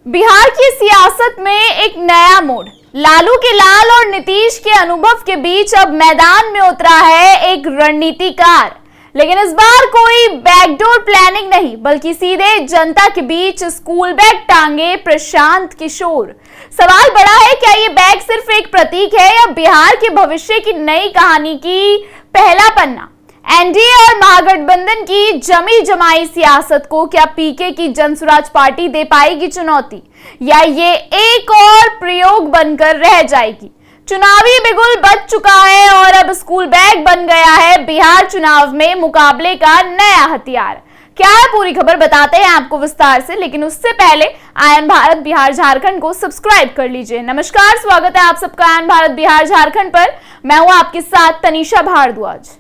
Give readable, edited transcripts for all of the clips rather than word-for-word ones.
बिहार की सियासत में एक नया मोड़। लालू के लाल और नीतीश के अनुभव के बीच अब मैदान में उतरा है एक रणनीतिकार। लेकिन इस बार कोई बैकडोर प्लानिंग नहीं, बल्कि सीधे जनता के बीच स्कूल बैग टांगे प्रशांत किशोर। सवाल बड़ा है, क्या ये बैग सिर्फ एक प्रतीक है या बिहार के भविष्य की नई कहानी की पहला पन्ना? एनडीए और महागठबंधन की जमी जमाई सियासत को क्या पीके की जनसुराज पार्टी दे पाएगी चुनौती, या ये एक और प्रयोग बनकर रह जाएगी? चुनावी बिगुल बज चुका है और अब स्कूल बैग बन गया है बिहार चुनाव में मुकाबले का नया हथियार। क्या है पूरी खबर बताते हैं आपको विस्तार से, लेकिन उससे पहले आयन भारत बिहार झारखंड को सब्सक्राइब कर लीजिए। नमस्कार, स्वागत है आप सबका आयन भारत बिहार झारखंड पर। मैं हूं आपके साथ तनीषा भारद्वाज।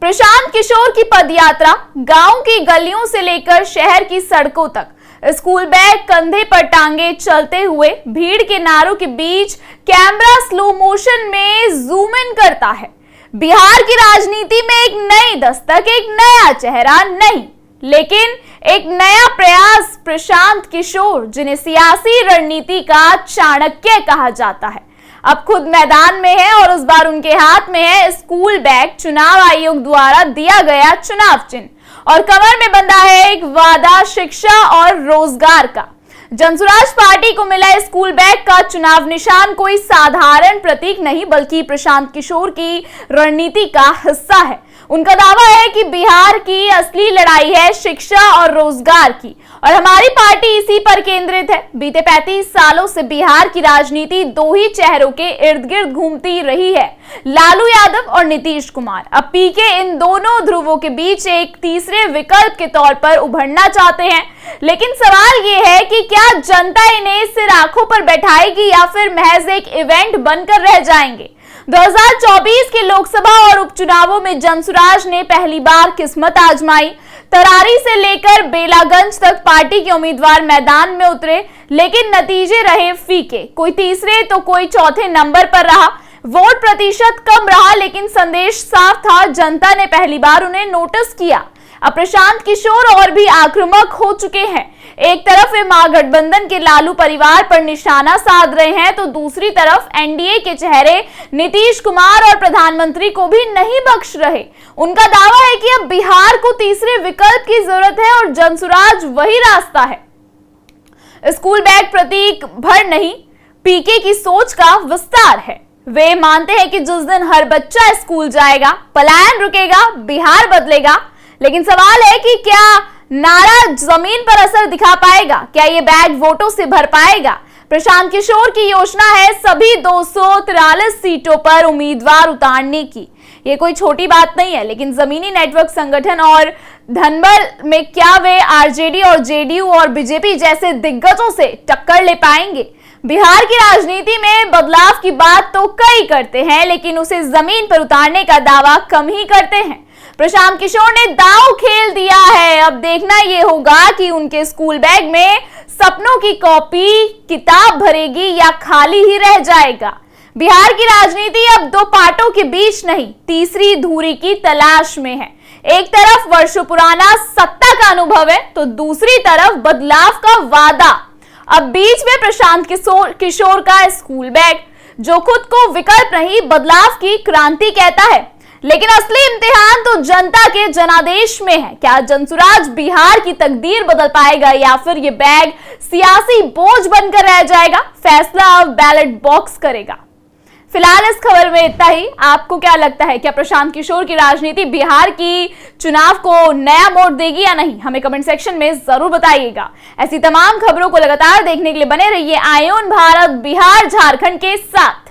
प्रशांत किशोर की पदयात्रा गांव की गलियों से लेकर शहर की सड़कों तक, स्कूल बैग कंधे पर टांगे चलते हुए भीड़ के नारों के बीच कैमरा स्लो मोशन में जूम इन करता है। बिहार की राजनीति में एक नई दस्तक, एक नया चेहरा नहीं, लेकिन एक नया प्रयास। प्रशांत किशोर, जिन्हें सियासी रणनीति का चाणक्य कहा जाता है, अब खुद मैदान में है और इस बार उनके हाथ में है स्कूल बैग, चुनाव आयोग द्वारा दिया गया चुनाव चिन्ह, और कमर में बंधा है एक वादा शिक्षा और रोजगार का। जनसुराज पार्टी को मिला स्कूल बैग का चुनाव निशान कोई साधारण प्रतीक नहीं, बल्कि प्रशांत किशोर की रणनीति का हिस्सा है। उनका दावा है कि बिहार की असली लड़ाई है शिक्षा और रोजगार की, और हमारी पार्टी इसी पर केंद्रित है। बीते 35 सालों से बिहार की राजनीति दो ही चेहरों के इर्द गिर्द घूमती रही है, लालू यादव और नीतीश कुमार। अब पीके इन दोनों ध्रुवों के बीच एक तीसरे विकल्प के तौर पर उभरना चाहते हैं। लेकिन सवाल ये है कि क्या जनता इन्हें सिर आंखों पर बैठाएगी या फिर महज एक इवेंट बनकर रह जाएंगे? 2024 के लोकसभा और उपचुनावों में जनसुराज ने पहली बार किस्मत आजमाई। तरारी से लेकर बेलागंज तक पार्टी के उम्मीदवार मैदान में उतरे, लेकिन नतीजे रहे फीके। कोई तीसरे तो कोई चौथे नंबर पर रहा। वोट प्रतिशत कम रहा, लेकिन संदेश साफ था, जनता ने पहली बार उन्हें नोटिस किया। अब प्रशांत किशोर और भी आक्रामक हो चुके हैं। एक तरफ वे महागठबंधन के लालू परिवार पर निशाना साध रहे हैं, तो दूसरी तरफ एनडीए के चेहरे नीतीश कुमार और प्रधानमंत्री को भी नहीं बख्श रहे। उनका दावा है कि अब बिहार को तीसरे विकल्प की जरूरत है और जनसुराज वही रास्ता है। स्कूल बैग प्रतीक भर नहीं, पीके की सोच का विस्तार है। वे मानते हैं कि जिस दिन हर बच्चा स्कूल जाएगा, पलायन रुकेगा, बिहार बदलेगा। लेकिन सवाल है कि क्या नारा जमीन पर असर दिखा पाएगा? क्या ये बैग वोटों से भर पाएगा? प्रशांत किशोर की योजना है सभी 243 सीटों पर उम्मीदवार उतारने की। ये कोई छोटी बात नहीं है, लेकिन जमीनी नेटवर्क संगठन और धनबल में क्या वे आरजेडी और जेडीयू और बीजेपी जैसे दिग्गजों से टक्कर ले पाएंगे? बिहार की राजनीति में बदलाव की बात तो कई करते हैं, लेकिन उसे जमीन पर उतारने का दावा कम ही करते हैं। प्रशांत किशोर ने दांव खेल दिया है। अब देखना यह होगा कि उनके स्कूल बैग में सपनों की कॉपी किताब भरेगी या खाली ही रह जाएगा। बिहार की राजनीति अब दो पार्टों के बीच नहीं, तीसरी धुरी की तलाश में है। एक तरफ वर्षों पुराना सत्ता का अनुभव है, तो दूसरी तरफ बदलाव का वादा। अब बीच में प्रशांत किशोर का स्कूल बैग, जो खुद को विकल्प नहीं बदलाव की क्रांति कहता है। लेकिन असली इम्तिहान तो जनता के जनादेश में है। क्या जनसुराज बिहार की तकदीर बदल पाएगा या फिर ये बैग सियासी बोझ बनकर रह जाएगा? फैसला अब बैलेट बॉक्स करेगा। फिलहाल इस खबर में इतना ही। आपको क्या लगता है, क्या प्रशांत किशोर की राजनीति बिहार की चुनाव को नया मोड़ देगी या नहीं? हमें कमेंट सेक्शन में जरूर बताइएगा। ऐसी तमाम खबरों को लगातार देखने के लिए बने रहिए आयन भारत बिहार झारखंड के साथ।